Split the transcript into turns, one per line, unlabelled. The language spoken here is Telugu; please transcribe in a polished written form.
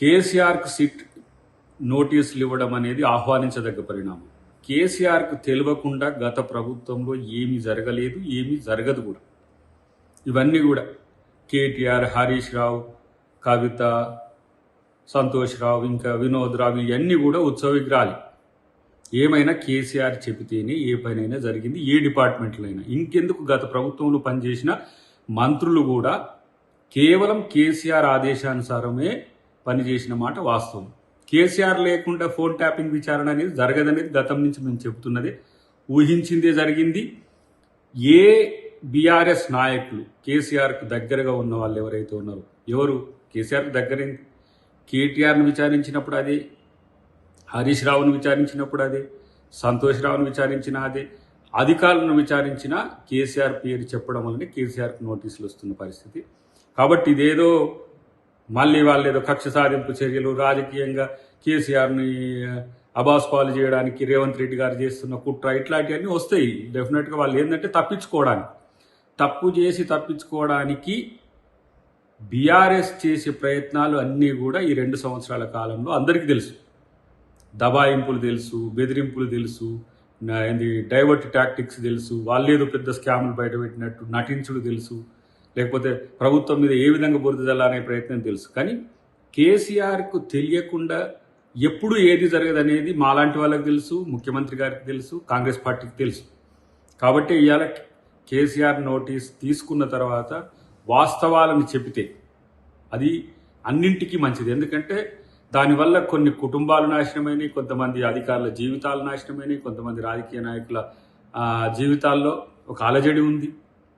కేసీఆర్కు సిట్ నోటీసులు ఇవ్వడం అనేది ఆహ్వానించదగ్గ పరిణామం. కేసీఆర్కు తెలియకుండా గత ప్రభుత్వంలో ఏమీ జరగలేదు, ఏమీ జరగదు కూడా. ఇవన్నీ కూడా కేటీఆర్, హరీష్ రావు, కవిత, సంతోష్ రావు, ఇంకా వినోద్ రావు, ఇవన్నీ కూడా ఉత్సవ విగ్రహాలు. ఏమైనా కేసీఆర్ చెబితేనే ఏ పనైనా జరిగింది, ఏ డిపార్ట్మెంట్లో అయినా. ఇంకెందుకు గత ప్రభుత్వంలో పనిచేసిన మంత్రులు కూడా కేవలం కేసీఆర్ ఆదేశానుసారమే పనిచేసిన మాట వాస్తవం. కేసీఆర్ లేకుండా ఫోన్ ట్యాపింగ్ విచారణ అనేది జరగదనేది గతం నుంచి మేము చెబుతున్నది, ఊహించిందే జరిగింది. ఏ బీఆర్ఎస్ నాయకులు కేసీఆర్కు దగ్గరగా ఉన్న వాళ్ళు ఎవరైతే ఉన్నారో, ఎవరు కేసీఆర్కు దగ్గరైంది, కేటీఆర్ను విచారించినప్పుడు అదే, హరీష్ రావును విచారించినప్పుడు అదే, సంతోష్ రావును విచారించిన అదే, అధికారులను విచారించిన కేసీఆర్ పేరు చెప్పడం వల్లనే కేసీఆర్కు నోటీసులు వస్తున్న పరిస్థితి. కాబట్టి ఇదేదో మళ్ళీ వాళ్ళు ఏదో కక్ష సాధింపు చర్యలు, రాజకీయంగా కేసీఆర్ని అబాస్పాలు చేయడానికి రేవంత్ రెడ్డి గారు చేస్తున్న కుట్ర, ఇట్లాంటివన్నీ వస్తాయి డెఫినెట్గా. వాళ్ళు ఏంటంటే తప్పించుకోవడానికి, తప్పు చేసి తప్పించుకోవడానికి బీఆర్ఎస్ చేసే ప్రయత్నాలు అన్నీ కూడా ఈ 2 సంవత్సరాల కాలంలో అందరికీ తెలుసు. దబాయింపులు తెలుసు, బెదిరింపులు తెలుసు, డైవర్ట్ టాక్టిక్స్ తెలుసు, వాళ్ళేదో పెద్ద స్కాములు బయటపెట్టినట్టు నటించుడు తెలుసు, లేకపోతే ప్రభుత్వం మీద ఏ విధంగా బురద జల్లాలనే ప్రయత్నం తెలుసు. కానీ కేసీఆర్కు తెలియకుండా ఎప్పుడు ఏది జరగదనేది మాలాంటి వాళ్ళకి తెలుసు, ముఖ్యమంత్రి గారికి తెలుసు, కాంగ్రెస్ పార్టీకి తెలుసు. కాబట్టి ఇవాళ కేసీఆర్ నోటీస్ తీసుకున్న తర్వాత వాస్తవాలను చెబితే అది అన్నింటికీ మంచిది. ఎందుకంటే దానివల్ల కొన్ని కుటుంబాలు నాశనమైనవి, కొంతమంది అధికారుల జీవితాలు నాశనమైనవి, కొంతమంది రాజకీయ నాయకుల జీవితాల్లో ఒక అలజడి ఉంది.